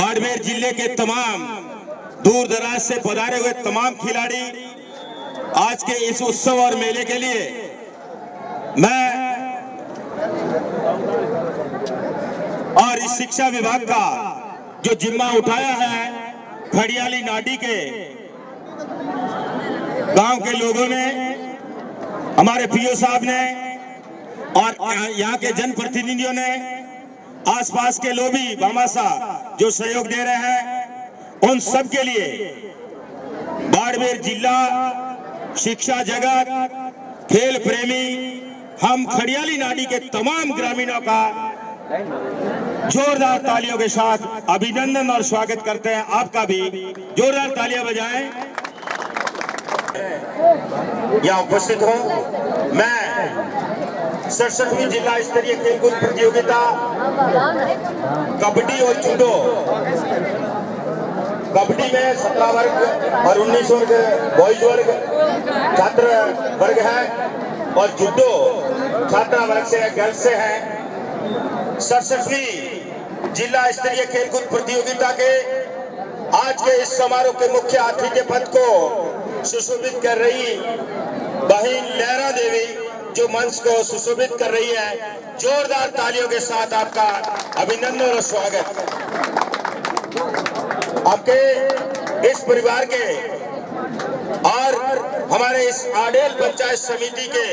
बाड़मेर जिले के तमाम दूर दराज से पधारे हुए तमाम खिलाड़ी आज के इस उत्सव और मेले के लिए मैं और इस शिक्षा विभाग का जो जिम्मा उठाया है खड़ियाली नाडी के गांव के लोगों ने, हमारे पीओ साहब ने और यहाँ के जनप्रतिनिधियों ने, आसपास के लोग भी भामाशाह जो सहयोग दे रहे हैं, उन सब के लिए बाड़मेर जिला, शिक्षा जगत, खेल प्रेमी, हम खड़ियाली नाडी के तमाम ग्रामीणों का जोरदार तालियों के साथ अभिनंदन और स्वागत करते हैं। आपका भी जोरदार तालियां बजाएं। यहाँ उपस्थित हो, मैं 67वीं जिला स्तरीय खेलकूद प्रतियोगिता कबड्डी और जूडो, कबड्डी में 17 वर्ग और 19 वर्ग बॉयज वर्ग छात्र वर्ग है और जूडो छात्रा वर्ग से गर्ल्स से है। 67वीं जिला स्तरीय खेलकूद प्रतियोगिता के आज के इस समारोह के मुख्य अतिथि के पद को सुशोभित कर रही बहन लहरा देवी जो मंच को सुशोभित कर रही है, जोरदार तालियों के साथ आपका अभिनंदन और स्वागत। आपके इस परिवार के और हमारे इस आडेल पंचायत समिति के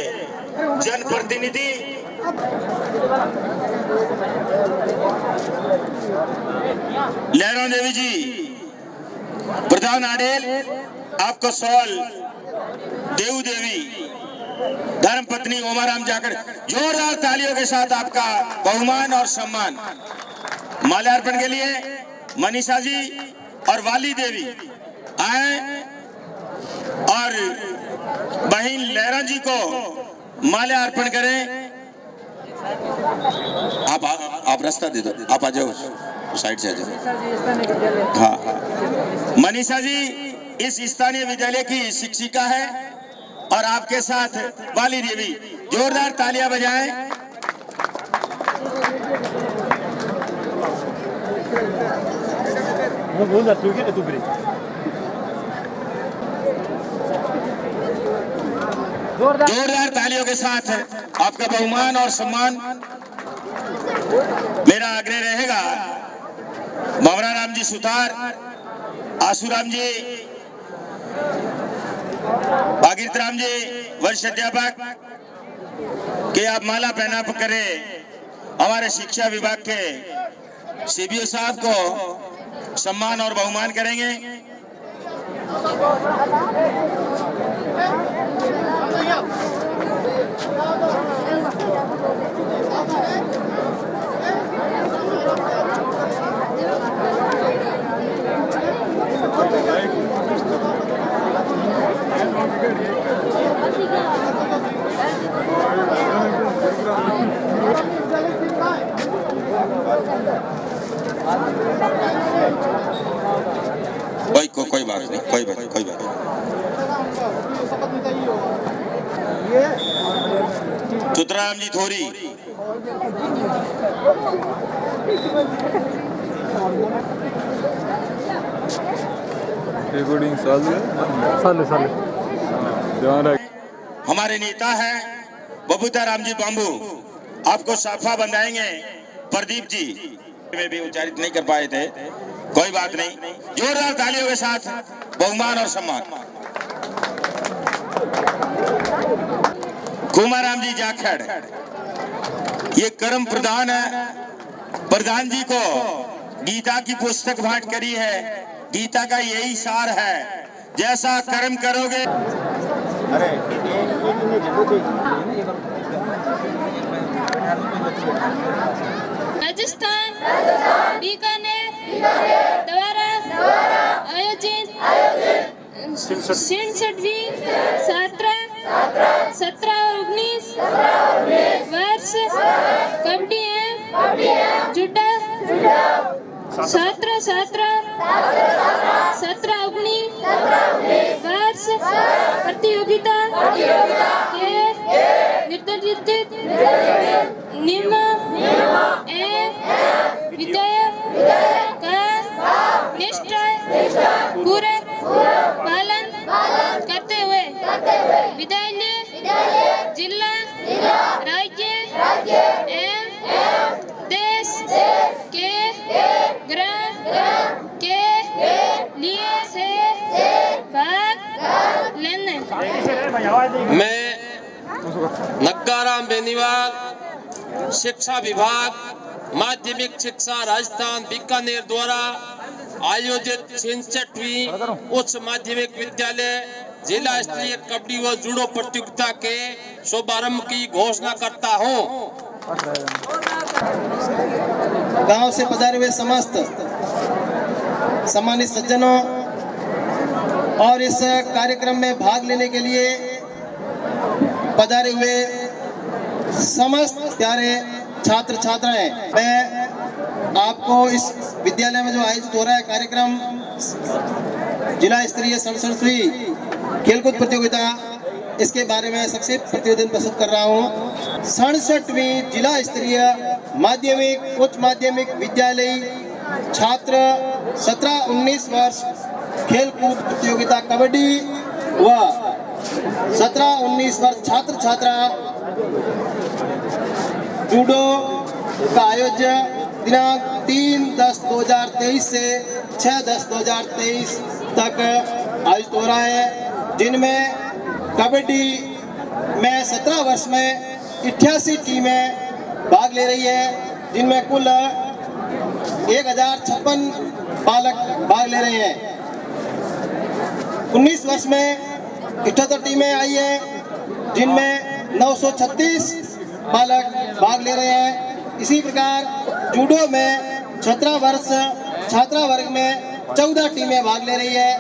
जनप्रतिनिधि लहरा देवी जी, प्रधान आडेल, आपको सवाल देव देवी, धर्म पत्नी ओमाराम जाकर, जोरदार तालियों के साथ आपका बहुमान और सम्मान। माल्यार्पण के लिए मनीषा जी और वाली देवी आए और बहन लहरा जी को माल्यार्पण करें। आप रास्ता दे दो, आप आ जाओ, साइड से आ जाओ। हाँ, मनीषा जी इस स्थानीय विद्यालय की शिक्षिका है और आपके साथ वाली देवी, जोरदार तालियां बजाएं। जोरदार तालियों के साथ आपका बहुमान और सम्मान। मेरा आग्रह रहेगा बाबरा राम जी सुतार, आसूराम जी, भागीरथ राम जी वरिष्ठ अध्यापक के आप माला पहना करें। हमारे शिक्षा विभाग के सीबीओ साहब को सम्मान और बहुमान करेंगे। कोई बात नहीं, कोई बात नहीं। चुतराम जी थोरी, रिकॉर्डिंग साले हमारे नेता हैं बबूता राम जी बांबू, आपको साफा बंधाएंगे। प्रदीप जी में भी उच्चारित नहीं कर पाए थे, कोई बात नहीं। जोरदार तालियों के साथ बहुमान और सम्मान। कुमाराम जी जाखड़, ये कर्म प्रधान है। प्रधान जी को गीता की पुस्तक भेंट करी है। गीता का यही सार है, जैसा कर्म करोगे। राजस्थान, बीकानेर द्वारा आयोजित 67वीं 17 और 19 वर्ष कबड्डी एवं जूडो छात्र 17-19 वर्ष प्रतियोगिता के निर्धारित नियमों एवं विधेयक का मैं नक्काराम बेनीवाल, शिक्षा विभाग माध्यमिक शिक्षा राजस्थान बीकानेर द्वारा आयोजित 66वीं उच्च माध्यमिक विद्यालय जिला स्तरीय कबड्डी व जूडो प्रतियोगिता के शुभारंभ की घोषणा करता हूं। गांव से पधारे हुए समस्त सम्मानित सज्जनों और इस कार्यक्रम में भाग लेने के लिए पधारे हुए समस्त प्यारे छात्र छात्राएं, मैं आपको इस विद्यालय में जो आयोजित हो रहा है कार्यक्रम जिला स्तरीय 67वीं खेलकूद प्रतियोगिता, इसके बारे में संक्षिप्त प्रतिवेदन प्रस्तुत कर रहा हूं। 67वीं जिला स्तरीय माध्यमिक उच्च माध्यमिक विद्यालय छात्र 17-19 वर्ष खेलकूद प्रतियोगिता कबड्डी व 17-19 वर्ष छात्र छात्रा जूडो का आयोजन दिनांक 3/10/2023 से 6/10/2023 तक आयोजित हो रहा है, जिनमें कबड्डी में 17 वर्ष में 88 टीमें भाग ले रही है, जिनमें कुल 1056 बालक भाग ले रहे हैं। 19 वर्ष में 78 टीमें आई है, जिनमें 936 बालक भाग ले रहे हैं। इसी प्रकार जूडो में 17 वर्ष छात्रा वर्ग में 14 टीमें भाग ले रही है,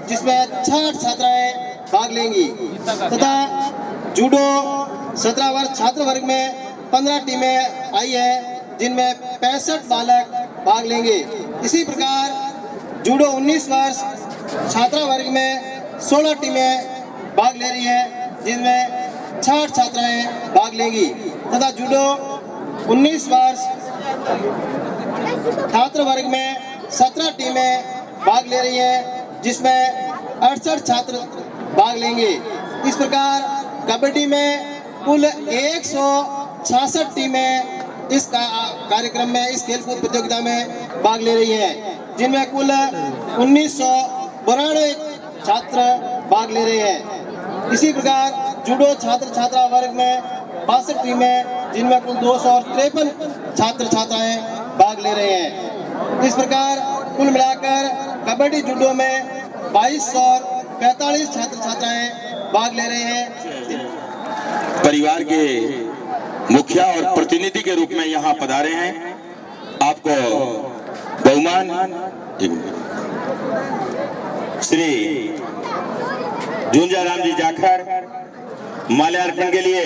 जिसमें 60 छात्राएं भाग लेंगी, तथा जूडो 17 वर्ष छात्र वर्ग में 15 टीमें आई है, जिनमें 65 बालक भाग लेंगे। इसी प्रकार जूडो 19 वर्ष छात्रा वर्ग में 16 टीमें भाग ले रही है, जिनमें 60 छात्राएं भाग लेंगी, तथा जूडो 19 वर्ष छात्र वर्ग में 17 टीमें भाग ले रही है, जिसमें 68 छात्र भाग लेंगे। इस प्रकार कबड्डी में कुल 166 टीमें इस कार्यक्रम में, इस खेलकूद प्रतियोगिता में भाग ले रही हैं, जिनमें कुल 1992 छात्र भाग ले रहे हैं। इसी प्रकार जूडो छात्र छात्रा वर्ग में 62 टीमें, जिनमें कुल 253 छात्र छात्राएं भाग ले रहे हैं। इस प्रकार कुल मिलाकर कबड्डी जूडो में 2245 छात्र छात्राएं भाग ले रहे हैं। परिवार के मुखिया और प्रतिनिधि के रूप में यहाँ पधारे हैं। आपको बहुमान श्री झुंझाराम जी जाखड़, माल्यार्पण के लिए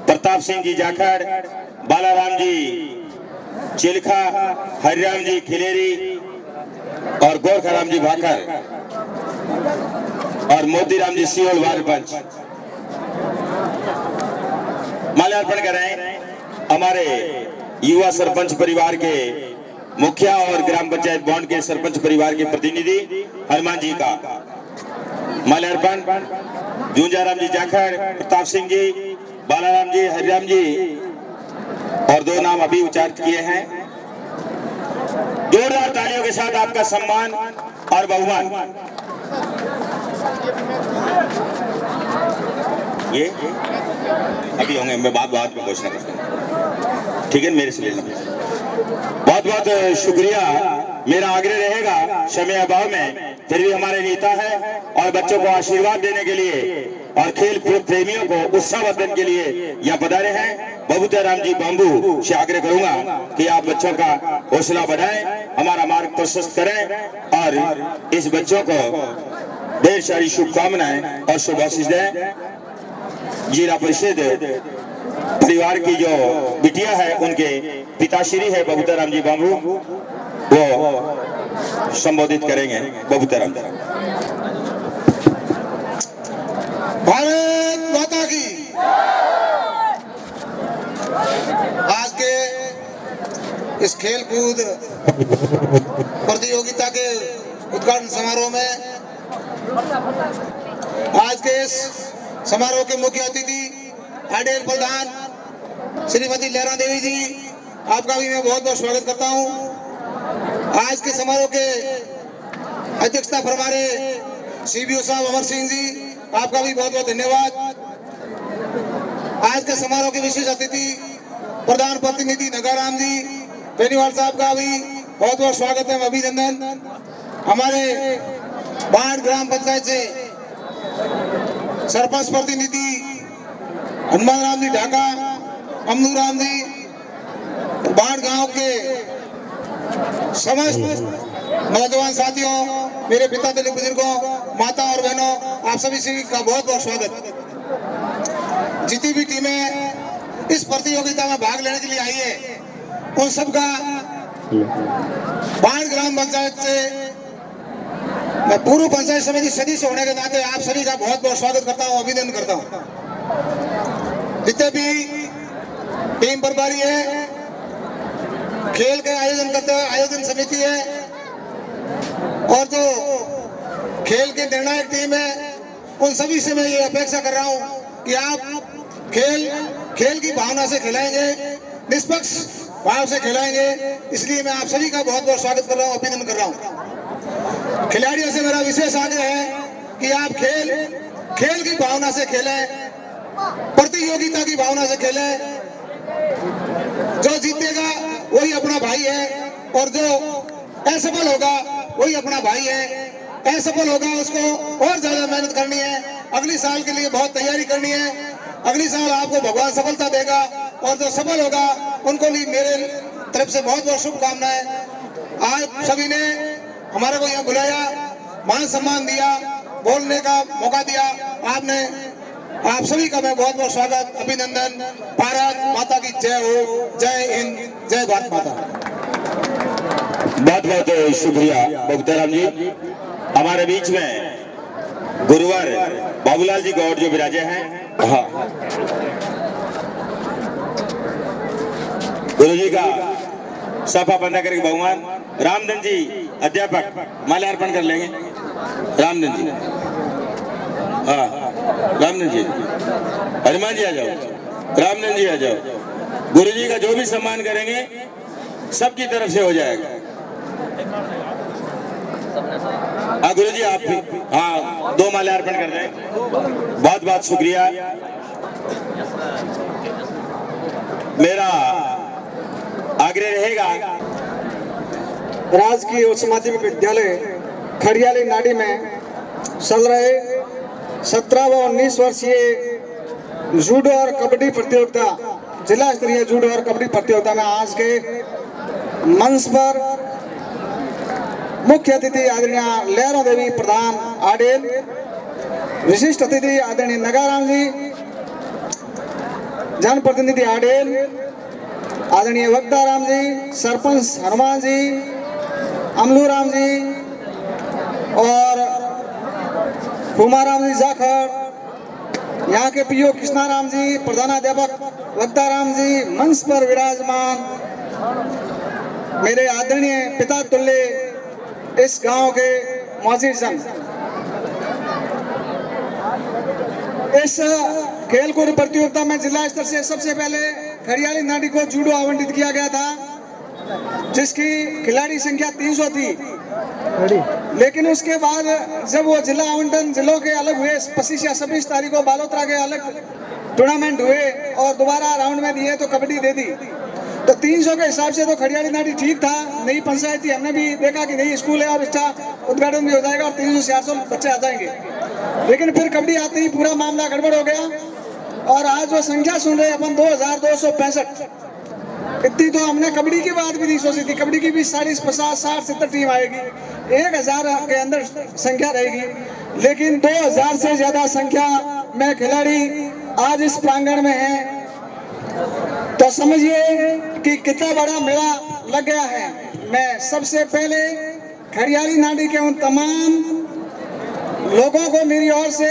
प्रताप सिंह जी जाखड़, बालाराम जी चिल्खा, हरिराम जी खिलेरी और गोरखाराम जी भाकर और मोतीराम जी सियोल वारपंच माल्यार्पण करें। हमारे युवा सरपंच परिवार के मुखिया और ग्राम पंचायत बॉन्ड के सरपंच परिवार के प्रतिनिधि हनुमान जी का माल्यार्पण झुंझाराम जी जाखड़, प्रताप सिंह जी, बालाराम जी, हरिराम जी और 2 नाम अभी उच्चारित किए हैं। जोरदार तालियों के साथ आपका सम्मान और बहुमान। ये अभी होंगे, मैं बाद में घोषणा करता हूँ, ठीक है? मेरे से ले लो। बहुत बहुत शुक्रिया। मेरा आग्रह रहेगा, समय अभाव में फिर भी हमारे नेता है और बच्चों को आशीर्वाद देने के लिए और खेल कूद प्रेमियों को उत्साहवर्धन के लिए यहाँ पधारे हैं। बबूता जी बाम्बू से आग्रह करूंगा कि आप बच्चों का हौसला बढ़ाएं, हमारा मार्ग प्रशस्त करें और इस बच्चों को ढेर सारी शुभकामनाएं और शुभाशीष दें। जिला परिषद परिवार की जो बिटिया है, उनके पिताश्री है बबूता जी बाम्बू, वो संबोधित करेंगे। बबूता राम। भारत माता की। आज के इस खेल कूद प्रतियोगिता के उद्घाटन समारोह में आज के इस समारोह के मुख्य अतिथि आईडीएल प्रधान श्रीमती लहरा देवी जी, आपका भी मैं बहुत बहुत स्वागत करता हूं। आज के समारोह के अध्यक्षता फरमा रहे सीबीओ साहब अमर सिंह जी, आपका भी बहुत बहुत धन्यवाद। आज के समारोह के विशेष अतिथि प्रधान प्रतिनिधि नगाराम जी बेनीवाल साहब का भी बहुत बहुत स्वागत है, अभिनंदन। हमारे बाढ़ ग्राम पंचायत से सरपंच प्रतिनिधि हनुमान राम जी ढाका, अमनू राम जी, बाढ़ गांव के समस्त नौजवान साथियों, मेरे पिता दलित बुजुर्गों, माता और बहनों, आप सभी से का बहुत बहुत स्वागत। जितनी भी टीमें इस प्रतियोगिता में भाग लेने के लिए आई है, उन सबका बाढ़ ग्राम पंचायत से मैं पूर्व पंचायत समिति सदस्य होने के नाते आप सभी का बहुत बहुत स्वागत करता हूं, अभिनंदन करता हूं। जितने भी टीम प्रभारी है, खेल के आयोजन करते हुए आयोजन समिति है और जो खेल की निर्णायक टीम है, उन सभी से मैं ये अपेक्षा कर रहा हूं कि आप खेल की भावना से खिलाएंगे, निष्पक्ष भाव से खिलाएंगे। इसलिए मैं आप सभी का बहुत बहुत स्वागत कर रहा हूं, अभिनंदन कर रहा हूं। खिलाड़ियों से मेरा विशेष आग्रह है कि आप खेल की भावना से खेलें, प्रतियोगिता की भावना से खेलें। जो जीतेगा वही अपना भाई है और जो असफल होगा वही अपना भाई है। असफल होगा उसको और ज्यादा मेहनत करनी है, अगली साल के लिए बहुत तैयारी करनी है। अगली साल आपको भगवान सफलता देगा और जो सफल होगा उनको भी मेरे तरफ से बहुत बहुत शुभकामनाएं। आज सभी ने हमारे को यहाँ बुलाया, मान सम्मान दिया, बोलने का मौका दिया आपने, आप सभी का मैं बहुत बहुत स्वागत, अभिनंदन। भारत माता की जय हो, जय हिंद, जय भारत माता। बहुत बहुत शुक्रिया बख्तियाराम जी। हमारे बीच में गुरुवर बाबूलाल जी गौड़ जो विराजे हैं, हाँ, गुरु जी का सफा बंदा करके भगवान रामधन जी अध्यापक माल्यार्पण कर लेंगे। रामधन जी, हाँ, रामधन जी, हनुमान जी आ जाओ, रामधन जी आ जाओ। गुरु जी का जो भी सम्मान करेंगे सबकी तरफ से हो जाएगा। हाँ गुरु जी, आप भी, हाँ, 2 माल्यार्पण कर दें। बहुत बहुत शुक्रिया। मेरा आग्रह रहेगा, राजकीय उच्च माध्यमिक विद्यालय खड़ियाली नाड़ी में चल रहे 17 व 19 वर्षीय जूडो और कबड्डी प्रतियोगिता, जिला स्तरीय जूडो और कबड्डी प्रतियोगिता में आज के मंच पर मुख्य अतिथि आदरणीय लहरों देवी प्रधान आडेल, विशिष्ट अतिथि आदरणीय नगाराम जी, जनप्रतिनिधि आडेल, आदरणीय वक्ताराम जी, सरपंच हनुमान जी, अमलू राम जी और कुमाराम जी जाखड़, यहाँ के पीओ कृष्णाराम जी, प्रधानाध्यापक वक्ताराम जी, मंच पर विराजमान मेरे आदरणीय पिता तुल्य इस गांव के मौजूद जन। इस खेलकूद प्रतियोगिता में जिला स्तर से सबसे पहले खड़ियाली नाड़ी को जूडो आवंटित किया गया था, जिसकी खिलाड़ी संख्या 300 थी। लेकिन उसके बाद जब वो जिला आवंटन जिलों के अलग हुए, 25 या 26 तारीख को बालोतरा के अलग टूर्नामेंट हुए और दोबारा राउंड में दिए तो कबड्डी दे दी। तो 300 के हिसाब से तो खड़ियाली नाड़ी ठीक था, नई पंचायत थी, हमने भी देखा कि नई स्कूल है और इसका उद्घाटन भी हो जाएगा और 300 से 400 बच्चे आ जाएंगे। लेकिन फिर कबड्डी आते ही पूरा मामला गड़बड़ हो गया और आज जो संख्या सुन रहे अपन 2265, इतनी तो हमने कबड्डी की बात भी नहीं सोची थी। कबड्डी की भी 40, 50, 60, 70 टीम आएगी, 1000 के अंदर संख्या रहेगी। लेकिन 2000 से ज्यादा संख्या में खिलाड़ी आज इस प्रांगण में हैं, तो समझिए कि कितना बड़ा मेला लग गया है। मैं सबसे पहले खड़ियाली नाड़ी के उन तमाम लोगों को मेरी ओर से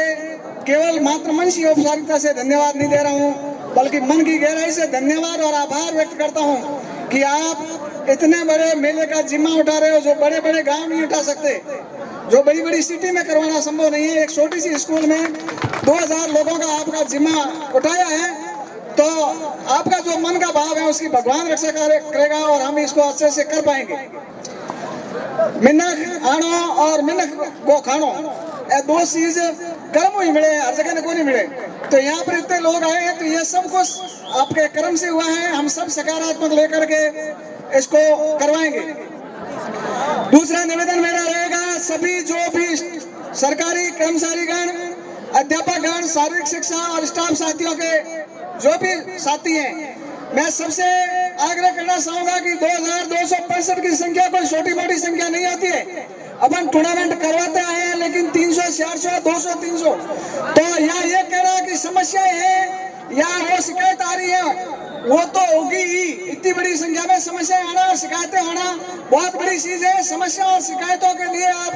केवल मात्र मंच की औपचारिकता से धन्यवाद नहीं दे रहा हूं, बल्कि मन की गहराई से धन्यवाद और आभार व्यक्त करता हूं कि आप इतने बड़े मेले का जिम्मा उठा रहे हो, जो बड़े बड़े गांव नहीं उठा सकते, जो बड़ी बड़ी सिटी में करवाना संभव नहीं है। एक छोटी सी स्कूल में 2000 लोगों का आपका जिम्मा उठाया है, तो आपका जो मन का भाव है उसकी भगवान रक्षा करेगा और हम इसको अच्छे से कर पाएंगे। मिन्नक आनो और मिन्नक को खानो, ये 2 चीज कर्म ही मिले, हर जगह को नहीं मिले। तो यहाँ पर इतने लोग आए हैं तो ये सब कुछ आपके कर्म से हुआ है। हम सब सकारात्मक लेकर के इसको करवाएंगे। दूसरा निवेदन मेरा रहेगा, सभी जो भी सरकारी कर्मचारीगण, अध्यापकगण, शारीरिक शिक्षा और स्टाफ साथियों के जो भी साथी हैं, मैं सबसे आग्रह करना चाहूंगा कि 2265 की संख्या कोई छोटी मोटी संख्या नहीं होती है। अपन टूर्नामेंट करवाते आए हैं, लेकिन 300, 400, 200, 300, तो यहाँ ये कहना कि समस्याएं हैं या वो शिकायत आ रही है, वो तो होगी ही। इतनी बड़ी संख्या में समस्याएं आना और शिकायतें आना बहुत बड़ी चीज है। समस्या और शिकायतों के लिए आप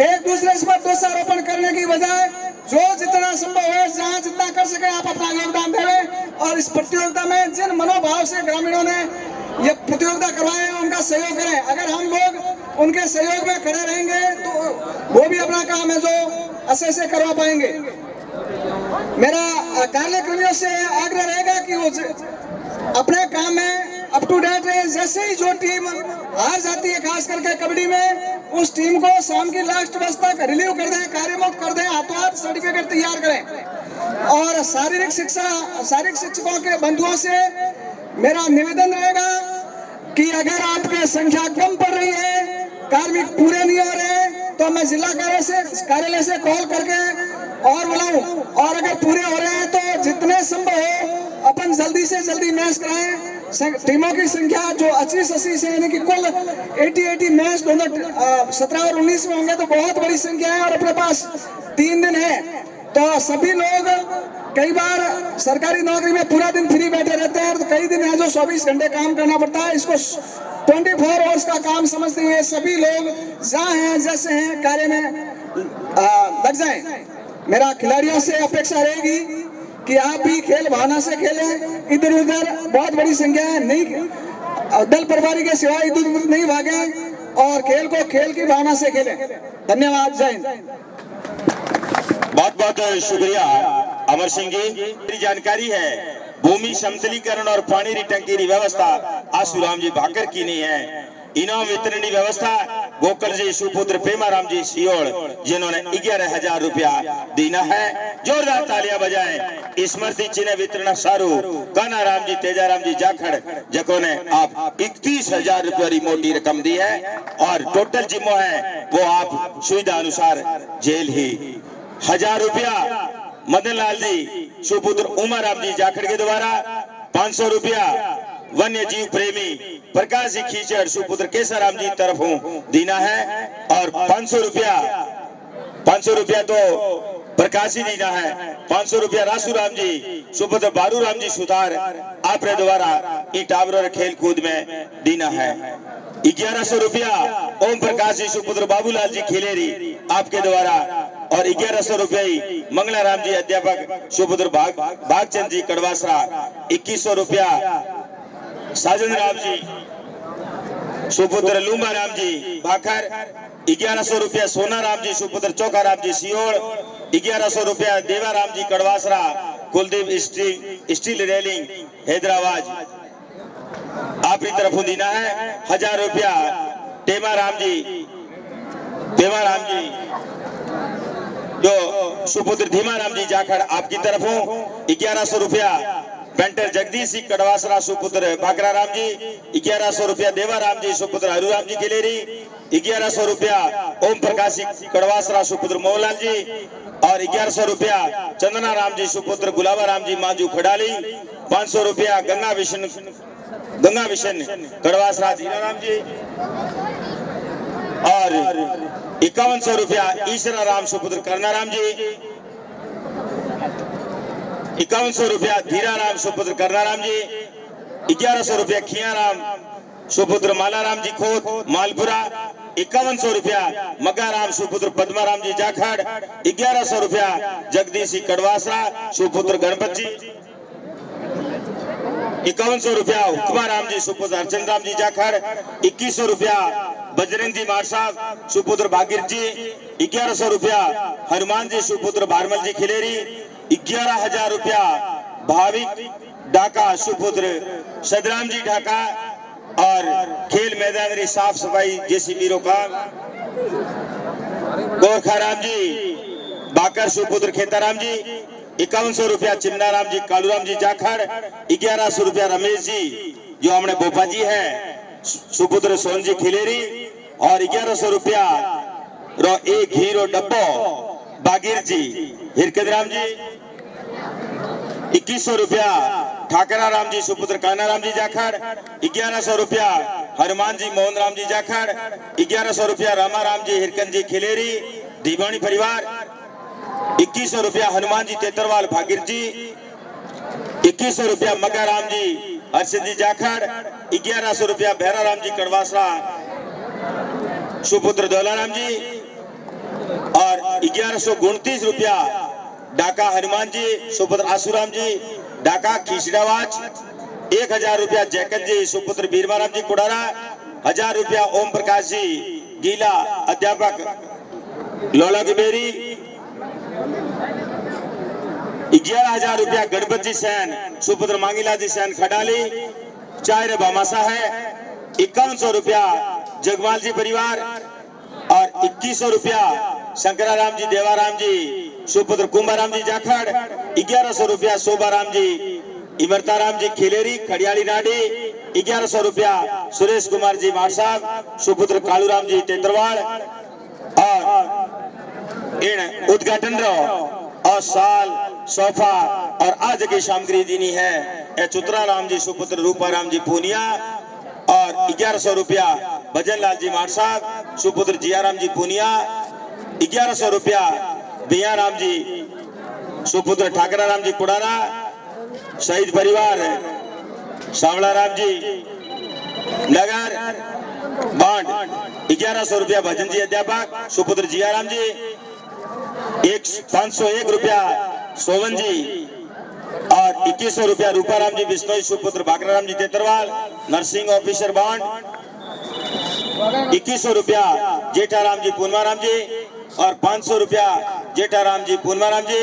एक दूसरे पर दोषारोपण करने की बजाय जो जितना संभव है, जहाँ जितना कर सके आप अपना योगदान दें। और इस प्रतियोगिता में जिन मनोभाव से ग्रामीणों ने ये प्रतियोगिता करवाए हैं, उनका सहयोग करें। अगर हम लोग उनके सहयोग में खड़े रहेंगे तो वो भी अपना काम है जो अच्छे से करवा पाएंगे। मेरा कार्यकर्मियों से आग्रह रहेगा कि वो अपने काम में अप टू डेट रहे। जैसे ही जो टीम हार जाती है, खास करके कबड्डी में, उस टीम को शाम की लास्ट बस तक रिलीव कर दें, कार्यमुक्त कर दें, हाथों हाथ सर्टिफिकेट तैयार करें। और शारीरिक शिक्षकों के बंधुओं से मेरा निवेदन रहेगा कि अगर आपकी संख्या कम पड़ रही है, कार्मिक पूरे नहीं हो रहे, तो मैं जिला कार्यालय से कॉल करके और बुलाऊं। और अगर पूरे हो रहे हैं तो जितने संभव हो अपन जल्दी से जल्दी मैच कराएं। टीमों की संख्या जो 80 से, यानी कि कुल 80 मैच दोनों 17 और 19 में होंगे, तो बहुत बड़ी संख्या है। और अपने पास 3 दिन है, तो सभी लोग कई बार सरकारी नौकरी में पूरा दिन फ्री बैठे रहते हैं, तो कई दिन है जो 24 घंटे काम करना पड़ता है। इसको 24 आवर्स का काम समझते हुए सभी लोग जहाँ हैं जैसे हैं कार्य में लग जाएं। मेरा खिलाड़ियों से अपेक्षा रहेगी कि आप भी खेल भावना से खेलें, इधर उधर बहुत बड़ी संख्या है, नहीं दल प्रभारी के सिवाय इधर उधर नहीं भागें और खेल को खेल की भावना से खेलें। धन्यवाद, जय हिंद। बहुत बहुत शुक्रिया अमर सिंह जी। मेरी जानकारी है भूमि समतलीकरण और पानी की टंकी की व्यवस्था आसूराम जी भाकर की नहीं है। इनाम वितरण की व्यवस्था गोकल जी सुपुत्र पेमाराम जी सियोड़, जिन्होंने 11,000 रुपया देना है। जोरदार तालियां बजाएं। स्मृति चिन्ह वितरण सारू कानाराम जी तेजाराम जी जाखड़, जिन्होंने आप 31,000 रुपया की मोटी रकम दी है। और टोटल जिम्मो है वो आप सुविधा अनुसार जेल ही 1,000 रुपया मदन लाल जी सुपुत्र उमाराम जी जाखड़ के द्वारा, 500 रुपया वन्य जीव प्रेमी प्रकाश जी खींचड़ सुपुत्र केसराम जी तरफों देना है। और 500 रुपया तो प्रकाशी देना है। 500 रुपया रासूराम जी सुपुत्र बारूराम जी सुतार आपरे द्वारा इन टावर खेल कूद में देना है। 1100 रुपया ओम प्रकाश जी सुपुत्र बाबूलाल जी खिलेरी आपके द्वारा। और 1100 रुपये मंगलाराम जी अध्यापक सुपुत्र भागचंद जी कड़वासरा। 2100 रुपया साजन राम जी सुपुत्र लूंबा राम जी भाखर। 1100 रुपया सोना राम जी सुपुत्र चौका राम जी सियोड़। 1100 रुपया देवाराम जी कड़वासरा कुलदीप स्टील रेलिंग हैदराबाद आपकी तरफ देना है। 1000 रुपया टेमाराम जी जो सुपुत्र धीमाराम जी जाखड़ आपकी तरफों। 1100 रुपया पेंटर जगदीश सिंह कड़वासरा सुपुत्र बाकरा राम जी। 1100 रुपया देवाराम जी सुपुत्र हरुराम जी खिलेरी। 1100 रुपया ओम प्रकाश कड़वासरा सुपुत्र मोहनलाल जी। और 1100 रुपया चंदना राम जी सुपुत्र गुलाबा राम जी मांजू खड़ाली। 500 रुपया गंगा विशन कड़वासरा धीराराम जी। और 5100 रुपया ईश्वरा राम सुपुत्र करनाराम जी। 5100 रुपया धीराराम सुपुत्र करनाराम जी। 1100 रुपया खियाराम सुपुत्र मालाराम जी खोत मालपुरा। 5100 रुपया मगाराम सुपुत्र पद्माराम जी जाखड़। 1100 रुपया जगदीश सिंह कड़वासरा सुपुत्र गणपत जी। 5100 रुपया हुक्मा राम जी सुपुत्र हरचंद राम जी जाखड़। 2100 रुपया बजरंग जी मार साहब सुपुत्र भागीर जी। 1100 रुपया हनुमान जी सुपुत्र भारमल जी खिलेरी। 11,000 रुपया भाविक ढाका सुपुत्र सदराम जी ढाका। और खेल मैदान की साफ सफाई जैसी मीरों का गोरखा राम जी बाकर सुपुत्र खेताराम जी 5100 रुपया, चिमनाराम जी कालूराम जी जाखड़ 1100 रुपया, रमेश जी जो हमने बोपा जी है सुपुत्र सोन जी खिलेरी और 1100 रुपया रो एक हीरो डब्बो बागीर जी हिरकदराम जी 2100 रुपया, ठाकरा राम जी सुपुत्र कानाराम जी जाखड़ 1100 रुपया, हनुमान जी मोहन राम जी जाखड़ 1100 रुपया, रामा राम जी हिरकन जी खिलेरी दीवानी परिवार 2100 रुपया, हनुमान जी तेतरवाल भागीर जी 2100 रुपया, मक्का राम जी हर्षद जी जाखड़ 1100 रुपया, भैरा राम जी कड़वासरा सुपुत्र दौलाराम जी और 1129 रुपया, डाका हनुमान जी सुपुत्र आसूराम जी डाका खीसड़ावाच 1000 रुपया, जैकत जी सुपुत्र बीरवाराम जी कुड़ारा 1000 रुपया, ओम प्रकाश जी गीला अध्यापक लोला गिबेरी 11,000 रुपया, गणपत जी सैन सुपुत्र मांगीला जी सैन खडाली चार भामासा है 5100 रुपया, जगवाल जी परिवार और 2100 रुपया, शंकराराम जी देवाराम जी सुपुत्र कुंभाराम जी जाखड़ 1100 रुपया, शोभाराम जी इमरताराम जी खिलेरी खड़ियाली नाडी 1100 रुपया, सुरेश कुमार जी मार साहब सुपुत्र कालूराम जी तेतरवाल और इन उद्घाटन रो और साल सोफा और आज की सामग्री दीनी है चुतरा राम जी सुपुत्र रूपाराम जी पूनिया और 1100 रुपया, भजन लाल जी मार साहब सुपुत्र जियाराम जी पूनिया 1100 रुपया, बिया राम जी सुपुत्र ठाकरा राम जी कुड़ारा शहीद परिवार सांवला राम जी नगर बांड 1100 रुपया, भजन जी अध्यापक सुपुत्र जियाराम जी 501 रुपया, सोवन जी और 2100 रुपया, रूपाराम जी बिश्नोई सुपुत्र भागराराम जी तेतरवाल नर्सिंग ऑफिसर बॉन्ड 2100 रुपया, जेठाराम जी पूनमाराम जी और 500 रुपया, जेठाराम जी पूनमाराम जी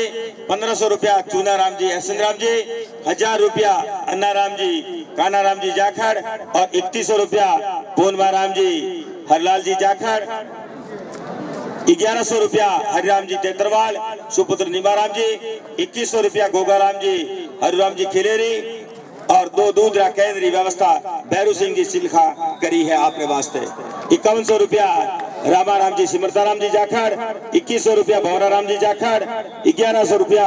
1500 रुपया, चूनाराम जी हसन राम जी 1000 रुपया, अन्नाराम जी कानाराम जी जाखड़ और 3100 रुपया, पूनमाराम जी हरलाल जी जाखड़ 1100 रुपया, हरिराम जी तेतरवाल सुपुत्र निमाराम जी 2100 रुपया, गोगाराम जी हरिराम जी खिलेरी और 2 दूधरा केंद्रीय व्यवस्था भैरू सिंह जी सिलखा करी है आपके वास्ते 5100 रुपया, रामाराम जी सिमरताराम जी जाखड़ 2100 रुपया, भौराराम जी जाखड़ 1100 रुपया,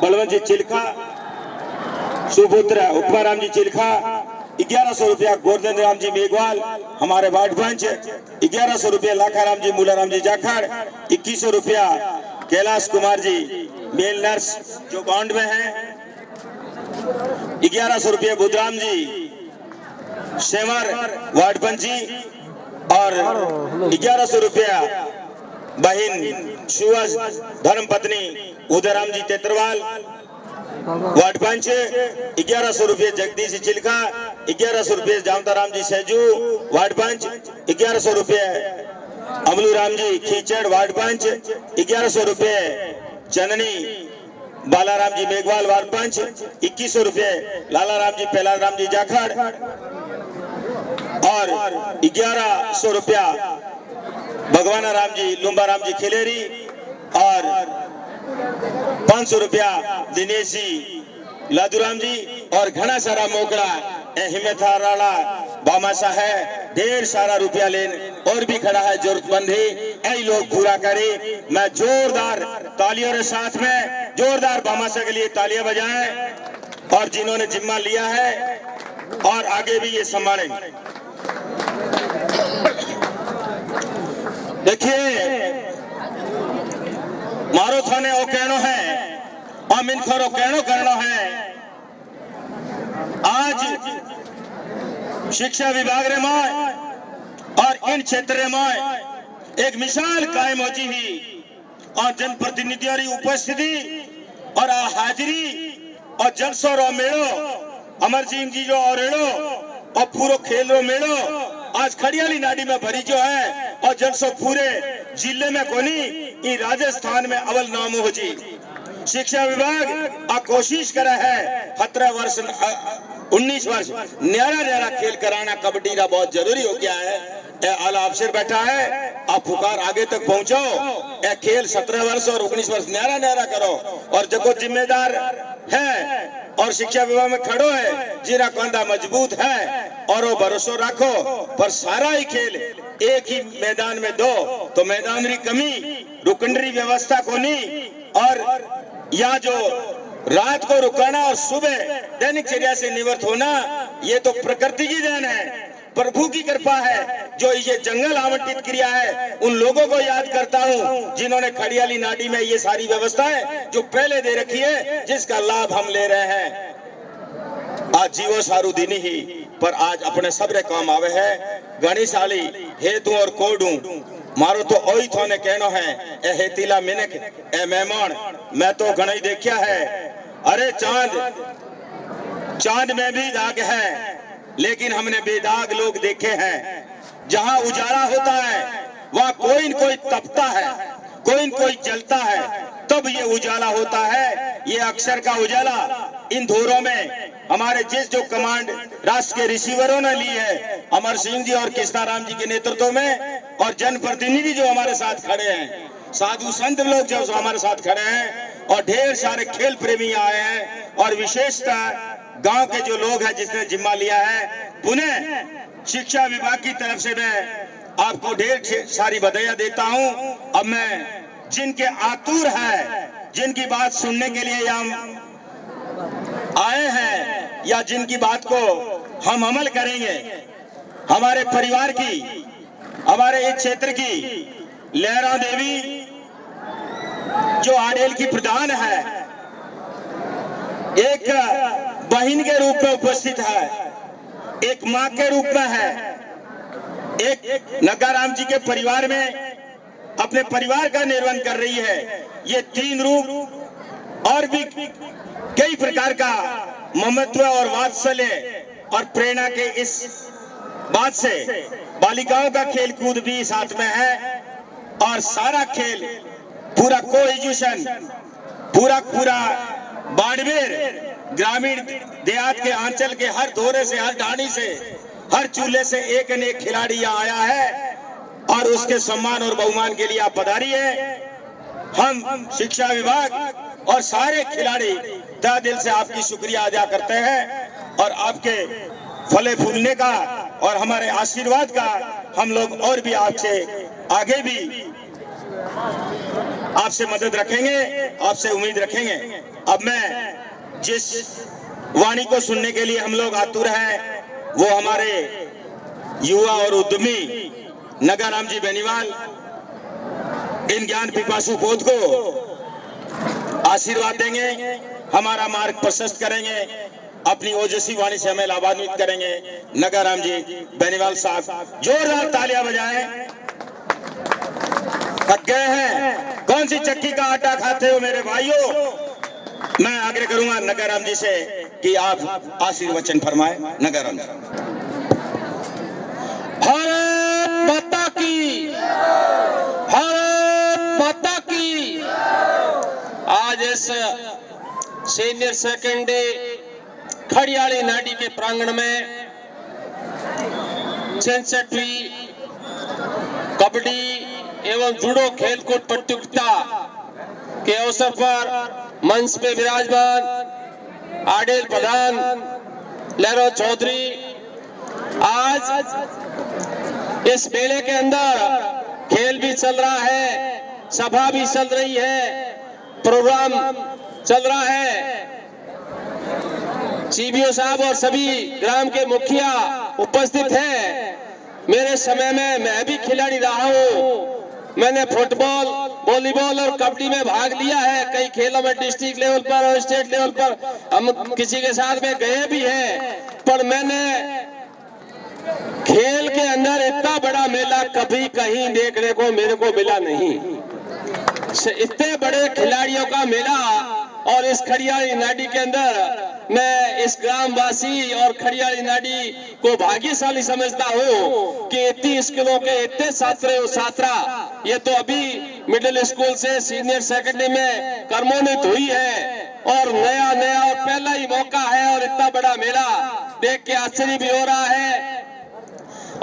बलवंत जी चिल्खा सुपुत्र उपमाराम जी चिल्खा 1100 रुपया, गोवर्धन राम जी मेघवाल हमारे वार्ड पंच 1100 रुपया, लाखाराम जी मूलाराम जी जाखड़ 2100 रुपया, कैलाश कुमार जी मेल नर्स जो बॉन्ड में है 1100 रुपये, बुधराम जी सेवर वार्ड पंच जी और 1100 रुपया, बहन सुवज धर्म पत्नी उदयराम जी तेतरवाल वार्ड पंच 1100 रुपये, जगदीश चिल्का 1100 रुपये, जामताराम जी सैजू वार्ड पंच 1100 रुपये, अमलू राम जी खींचड़ वार्ड पंच 1100 रुपये, चननी बालाराम जी मेघवाल वार्ड पंच 2100 रुपये, लाला राम जी पहला राम जी जाखड़ और 1100 रुपया, भगवाना राम जी लुम्बा राम जी खिलेरी और 500 रुपया, दिनेश जी लादूराम जी और घना सारा मोकड़ा हिम्मताराला बामाशा है ढेर सारा रुपया लेन और भी खड़ा है जरूरतमंद ही ऐ लोग पूरा करे। मैं जोरदार तालियों के साथ में जोरदार बामाशा के लिए तालियां बजाएं और जिन्होंने जिम्मा लिया है और आगे भी ये संभालेंगे। देखिए मारो थाने ओ कहनो है अमिन खरो कहनो करनो है। आज शिक्षा विभाग रे में और इन क्षेत्र में एक मिसाल कायम हो जी ही और जनप्रतिनिधियों की उपस्थिति और हाजिरी और जलसो रो मेड़ो अमर सिंह जी जो और और पूरो खेल रो मेड़ो आज खड़ियाली नाडी में भरी जो है और जलसो पूरे जिले में कोनी ई राजस्थान में अव्वल नाम हो जी। शिक्षा विभाग आ कोशिश करा है 17 वर्ष 19 वर्ष न्यारा न्यारा खेल कराना कबड्डी का बहुत जरूरी हो गया है। आला अफसर बैठा है आप पुकार आगे तक पहुंचो। ए खेल 17 वर्ष और 19 वर्ष न्यारा न्यारा करो और जो जिम्मेदार है और शिक्षा विभाग में खड़ो है, जीरा कांधा मजबूत है और वो भरोसा रखो। पर सारा ही खेल एक ही मैदान में दो तो मैदान री कमी, रुकनरी व्यवस्था को नहीं, और या जो रात को रुकाना और सुबह दैनिक चर्या से निवृत्त होना, ये तो प्रकृति की देन है, प्रभु की कृपा है। जो ये जंगल आवंटित किया है उन लोगों को याद करता हूँ जिन्होंने खड़ियाली नाडी में ये सारी व्यवस्थाएं जो पहले दे रखी है, जिसका लाभ हम ले रहे हैं। आज जीवो सारू दिनी ही पर आज अपने सबरे काम आवे है। गणेशाली हेतु और कोडू मारो तो ओई थोने कहनो है ए हेतीला मिनक ए मेहमान मैं तो घणई देखा है। अरे चांद में भी दाग है लेकिन हमने बेदाग लोग देखे हैं। जहां उजाला होता है वहां कोई न कोई तपता है, कोई न कोई जलता है, तब ये उजाला होता है। ये अक्षर का उजाला इन धोरों में हमारे जिस जो कमांड राष्ट्र के रिसीवरों ने ली है, अमर सिंह जी और कृष्णाराम जी के नेतृत्व में, और जनप्रतिनिधि जो हमारे साथ खड़े हैं, साधु संत लोग जो हमारे साथ खड़े हैं, और ढेर सारे खेल प्रेमी आए हैं, और विशेषतः गांव के जो लोग हैं जिसने जिम्मा लिया है। पुनः शिक्षा विभाग की तरफ से मैं आपको ढेर सारी बधाइयां देता हूं। अब मैं जिनके आतुर है, जिनकी बात सुनने के लिए हम आए हैं या जिनकी बात को हम अमल करेंगे, हमारे परिवार की, हमारे इस क्षेत्र की लहरा देवी जो आडेल की प्रधान है, एक बहन के रूप में उपस्थित है, एक मां के रूप में है, एक नगाराम जी के परिवार में अपने परिवार का निर्वहन कर रही है। ये तीन रूप और भी कई प्रकार का ममत्व और वात्सल्य और प्रेरणा के इस बात से बालिकाओं का खेल कूद भी साथ में है, और सारा खेल पूरा कोएजुकेशन पूरा बाड़मेर ग्रामीण देहात के आंचल के हर धोरे से, हर ढाणी से, हर चूल्हे से एक न एक खिलाड़ी यहाँ आया है, और उसके सम्मान और बहुमान के लिए आप पधारी है। हम शिक्षा विभाग और सारे खिलाड़ी तहे दिल से आपकी शुक्रिया अदा करते हैं, और आपके फले फूलने का और हमारे आशीर्वाद का हम लोग और भी आपसे आगे भी आपसे मदद रखेंगे, आपसे उम्मीद रखेंगे। अब मैं जिस वाणी को सुनने के लिए हम लोग आतुर हैं, वो हमारे युवा और उद्यमी नगाराम जी बेनीवाल इन ज्ञान पिपासु पोत को आशीर्वाद देंगे, हमारा मार्ग प्रशस्त करेंगे, अपनी ओजस्वी वाणी से हमें लाभान्वित करेंगे। नगाराम जी बेनीवाल साहब जोरदार तालियां बजाएं। थक गए हैं, कौन सी चक्की का आटा खाते हो मेरे भाइयों। मैं आग्रह करूंगा नगाराम जी से कि आप आशीर्वचन फरमाएं। नगाराम जी। भारत माता की, भारत माता की। आज इस सीनियर सेकेंडरी खड़ियाली नाडी के प्रांगण में 66वीं कबड्डी एवं जूडो खेलकूद प्रतियोगिता के अवसर पर मंच पे विराजमान आडेल प्रधान लहरो चौधरी, आज इस मेले के अंदर खेल भी चल रहा है, सभा भी चल रही है, प्रोग्राम चल रहा है। सीबीओ साहब और सभी ग्राम के मुखिया उपस्थित हैं। मेरे समय में मैं भी खिलाड़ी रहा हूँ। मैंने फुटबॉल, वॉलीबॉल और कबड्डी में भाग लिया है। कई खेलों में डिस्ट्रिक्ट लेवल पर और स्टेट लेवल पर हम किसी के साथ में गए भी हैं, पर मैंने खेल के अंदर इतना बड़ा मेला कभी कहीं देखने को मेरे को मिला नहीं। इतने बड़े खिलाड़ियों का मेला, और इस खड़ियाली नाडी के अंदर मैं इस ग्रामवासी और खड़ियाली नाडी को भाग्यशाली समझता हूँ कि इतनी स्कूलों के इतने छात्र और छात्रा ये तो अभी मिडिल स्कूल से सीनियर सेकेंडरी में कर्मोन्नत हुई है, और नया और पहला ही मौका है, और इतना बड़ा मेला देख के आश्चर्य भी हो रहा है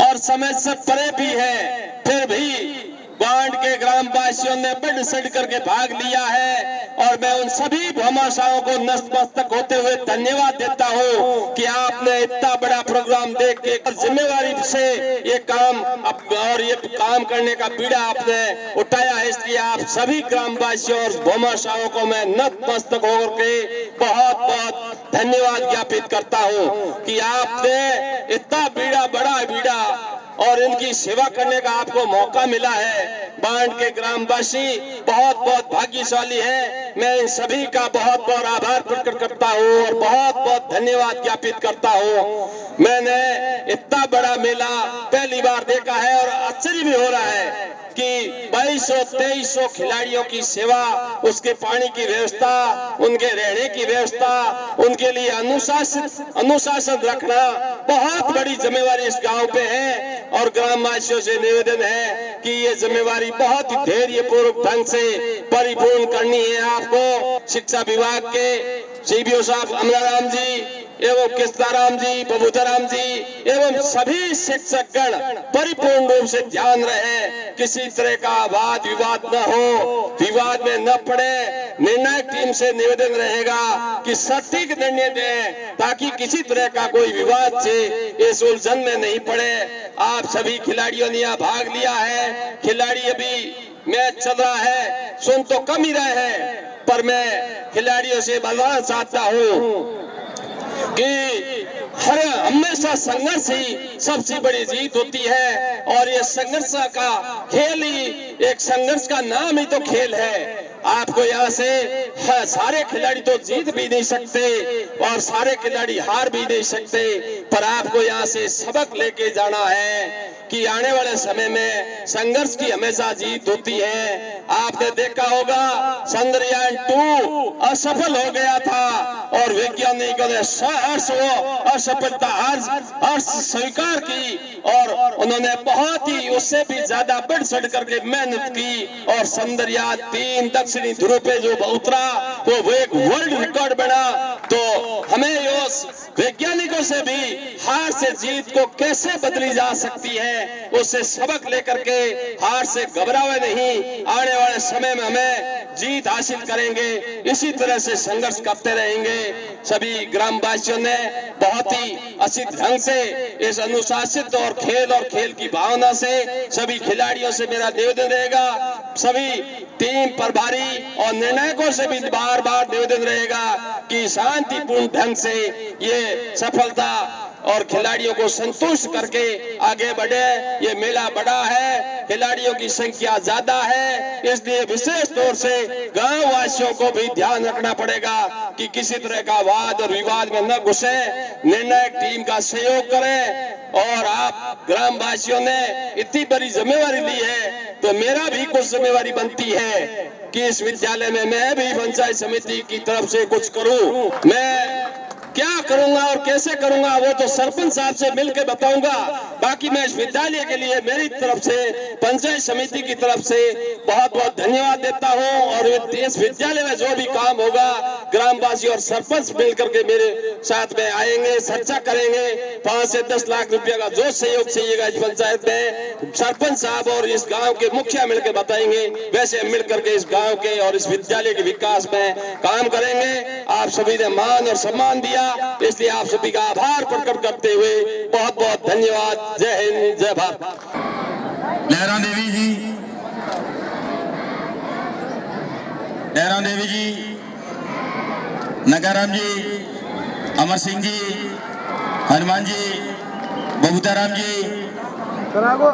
और समझ से परे भी है। फिर भी बांड के ग्राम वासियों ने बढ़ चढ़ करके भाग लिया है और मैं उन सभी भामाशाहों को नतमस्तक होते हुए धन्यवाद देता हूं कि आपने इतना बड़ा प्रोग्राम देख के जिम्मेवारी से ये काम और ये काम करने का बीड़ा आपने उठाया है। इसलिए आप सभी ग्राम वासियों और भामाशाहों को मैं नतमस्तक होकर के बहुत बहुत धन्यवाद ज्ञापित करता हूं कि आपने इतना बड़ा बीड़ा और इनकी सेवा करने का आपको मौका मिला है। बांड के ग्रामवासी बहुत बहुत भाग्यशाली है। मैं इन सभी का बहुत बहुत आभार प्रकट करता हूँ और बहुत बहुत धन्यवाद ज्ञापित करता हूँ। मैंने इतना बड़ा मेला पहली बार देखा है और आश्चर्य भी हो रहा है कि 2200-2300 खिलाड़ियों की सेवा, उसके पानी की व्यवस्था, उनके रहने की व्यवस्था, उनके लिए अनुशासन रखना बहुत बड़ी जिम्मेवारी इस गांव पे है। और ग्रामवासियों से निवेदन है कि ये जिम्मेवारी बहुत ही धैर्यपूर्वक ढंग से परिपूर्ण करनी है। आपको शिक्षा विभाग के सीबीओ साहब अमलाराम जी एवं कृष्णाराम जी, बबूताराम जी एवं सभी शिक्षकगण परिपूर्ण रूप से ध्यान रहे, किसी तरह का वाद विवाद न हो, विवाद में न पड़े। निर्णायक टीम से निवेदन रहेगा कि सटीक निर्णय दें ताकि किसी तरह का कोई विवाद से इस उलझन में नहीं पड़े। आप सभी खिलाड़ियों ने यहाँ भाग लिया है। खिलाड़ी अभी मैच चल रहा है, सुन तो कम ही रहे हैं, पर मैं खिलाड़ियों से बताना चाहता हूँ कि हर हमेशा संघर्ष ही सबसे बड़ी जीत होती है और ये संघर्ष का खेल ही, एक संघर्ष का नाम ही तो खेल है। आपको यहाँ से सारे खिलाड़ी तो जीत भी नहीं सकते और सारे खिलाड़ी हार भी नहीं सकते, पर आपको यहाँ से सबक लेके जाना है कि आने वाले समय में संघर्ष की हमेशा जीत होती है। आपने देखा होगा चंद्रयान 2 असफल हो गया था और वैज्ञानिकों ने असफलता हर्ष स्वीकार की और उन्होंने बहुत ही उससे भी ज्यादा बढ़ चढ़ करके मेहनत की और चंद्रयान 3 दक्षिणी ध्रुव पे जो उतरा वो एक वर्ल्ड रिकॉर्ड बना। तो हमें उस वैज्ञानिकों से भी हार से जीत को कैसे बदली जा सकती है, उससे सबक लेकर के हार से घबरावे नहीं, आने वाले समय में हमें जीत हासिल करेंगे। इसी तरह से संघर्ष करते रहेंगे। सभी ग्रामवासियों ने बहुत ही अच्छी ढंग से इस अनुशासित और खेल की भावना से सभी खिलाड़ियों से मेरा निवेदन रहेगा, सभी टीम प्रभारी और निर्णायकों से भी बार बार निवेदन रहेगा कि शांतिपूर्ण ढंग से ये सफलता और खिलाड़ियों को संतुष्ट करके आगे बढ़े। ये मेला बड़ा है, खिलाड़ियों की संख्या ज्यादा है, इसलिए विशेष तौर से गांव वासियों को भी ध्यान रखना पड़ेगा कि किसी तरह का वाद और विवाद में न घुसे, निर्णायक टीम का सहयोग करें। और आप ग्राम वासियों ने इतनी बड़ी जिम्मेवारी ली है तो मेरा भी कुछ जिम्मेवारी बनती है कि इस विद्यालय में मैं भी पंचायत समिति की तरफ से कुछ करूं। मैं क्या करूंगा और कैसे करूंगा वो तो सरपंच साहब से मिलकर बताऊंगा। बाकी मैं इस विद्यालय के लिए मेरी तरफ से, पंचायत समिति की तरफ से बहुत बहुत धन्यवाद देता हूं। और इस विद्यालय में जो भी काम होगा ग्रामवासी और सरपंच मिलकर के मेरे साथ में आएंगे, चर्चा करेंगे। 5 से 10 लाख रुपया का जो सहयोग चाहिएगा इस पंचायत में सरपंच साहब और इस गाँव के मुखिया मिलकर बताएंगे, वैसे मिलकर के इस गाँव के और इस विद्यालय के विकास में काम करेंगे। आप सभी ने मान और सम्मान दिया, इसलिए आप सभी का आभार प्रकट करते हुए बहुत बहुत धन्यवाद। जय हिंद, जय भारत। लहरा देवी जी, लहरा देवी जी, नगाराम जी, अमर सिंह जी, हनुमान जी, बबूताराम जी, चला गो,